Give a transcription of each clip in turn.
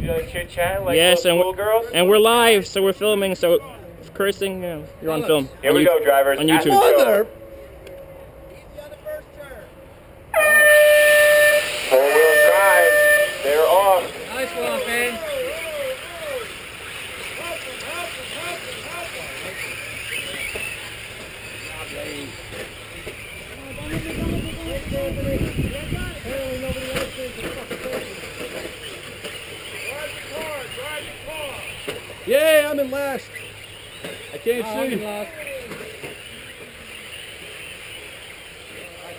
like chit chat like yes, those cool girls? And we're live, so we're filming. So cursing, you know, you're on film. Here we go, drivers. On YouTube. Mother. Four-wheel drive. They're off. Nice one, man. Yeah, I'm in last. I can't see. Last.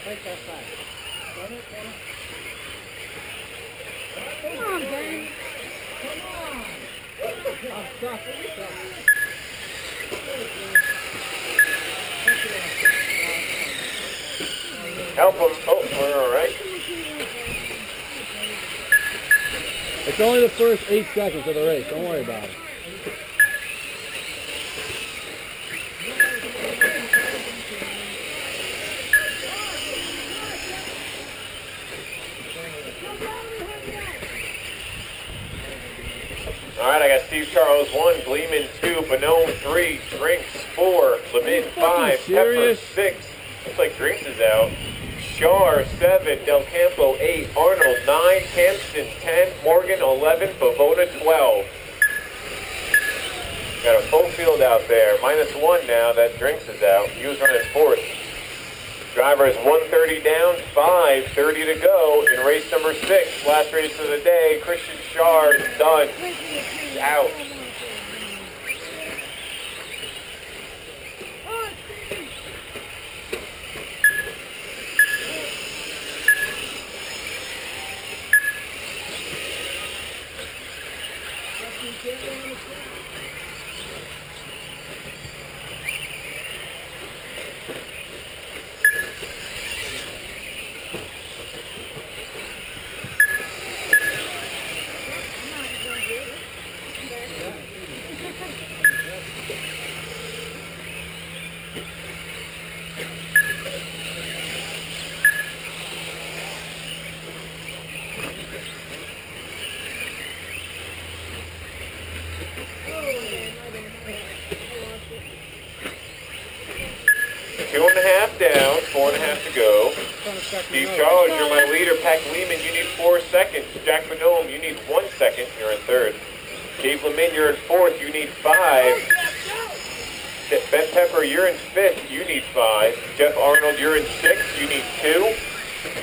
Take that side. Come on, Dane. Come on. Oh, stop it. Stop. Help them. Oh, we're all right. It's only the first 8 seconds of the race. Don't worry about it. All right, I got Steve Charles 1, Gleeman 2, Bonome 3, Drinks 4, Levin 5, Pepper 6. Looks like Drinks is out. Shar 7, Del Campo 8, Arnold 9, Hampton 10, Morgan 11, Bavona 12. Got a full field out there. -1 now that Drinks is out. He was running 4th. Drivers 130 down, 5:30 to go in race number 6. Last race of the day. Christian Shar done. He's out. Two and a half down, 4.5 to go. Steve Charles, you're my leader. Pat Lehman, you need 4 seconds. Jack Bonome, you need 1 second. You're in 3rd. Dave Lemin, you're in 4th. You need 5. Ben Pepper, you're in 5th. You need 5. Geoff Arnold, you're in 6th. You need 2.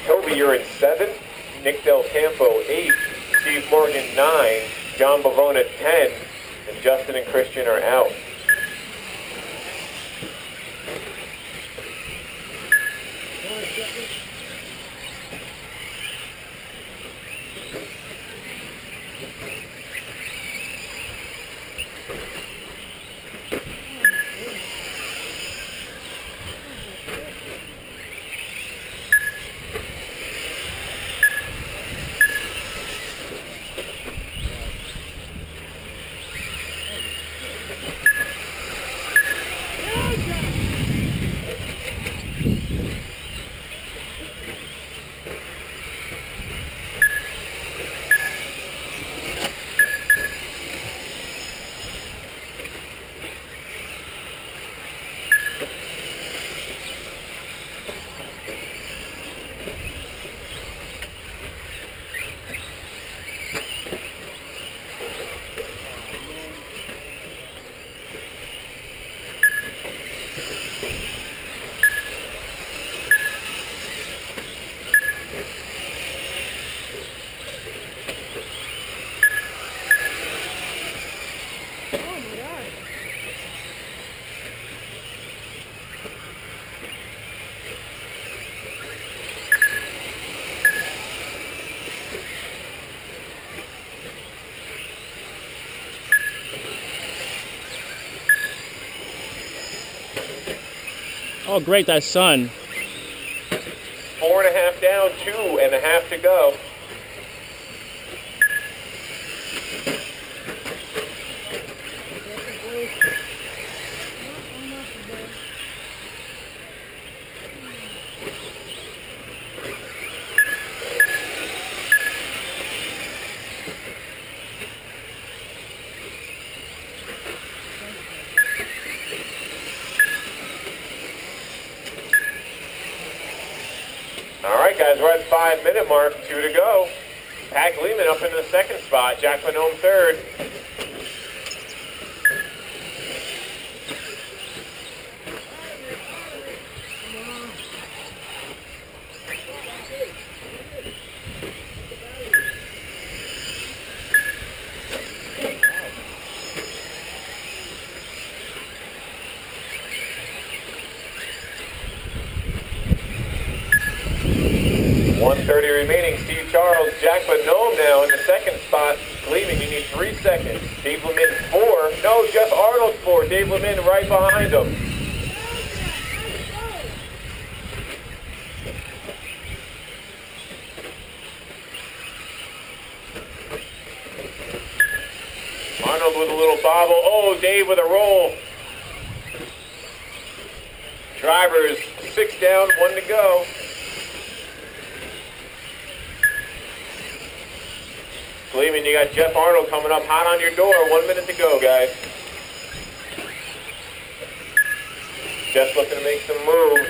Toby, you're in 7th. Nick Del Campo, 8. Steve Morgan, 9. John Bavona, 10. And Justin and Christian are out. Oh, great, that sun. 4.5 down, 2.5 to go. 5-minute mark, 2 to go. Pat Lehman up into the second spot, Jack Bonhomme third. .130 remaining. Steve Charles, Jack Bonhomme now in the second spot. Lehman, you need 3 seconds. Dave Lemin 4. No, Geoff Arnold 4. Dave Lemin right behind him. Arnold with a little bobble. Oh, Dave with a roll. Drivers 6 down, 1 to go. Lehman, you got Geoff Arnold coming up hot on your door. 1 minute to go, guys. Jeff's looking to make some moves.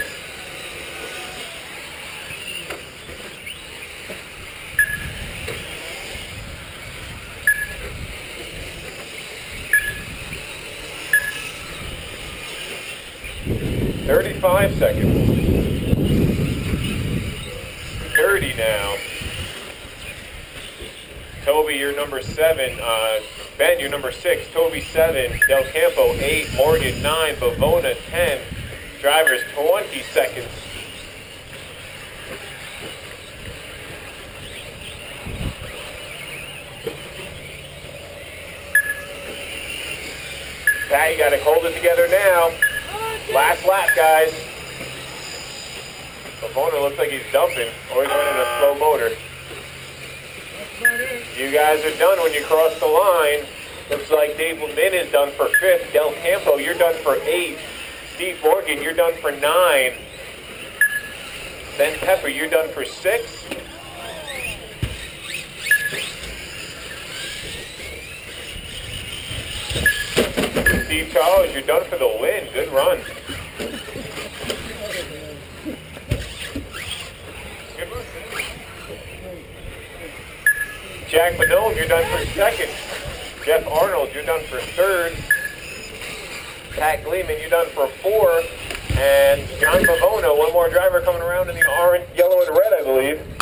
.35 seconds. 30 now. Toby, you're number 7. Ben, you're number 6. Toby 7. Del Campo 8. Morgan 9. Bavona 10. Drivers 20 seconds. Pat, you got to hold it together now. Last lap, guys. Bavona looks like he's dumping, or he's running a slow motor. You guys are done when you cross the line. Looks like Dave Lemin is done for 5th. Del Campo, you're done for 8th. Steve Morgan, you're done for 9. Ben Pepper, you're done for 6. Steve Charles, you're done for the win. Good run. Jack Bonhomme, you're done for 2nd. Geoff Arnold, you're done for 3rd. Pat Lehman, you're done for 4th. And John Bavona, one more driver coming around in the orange, yellow, and red, I believe.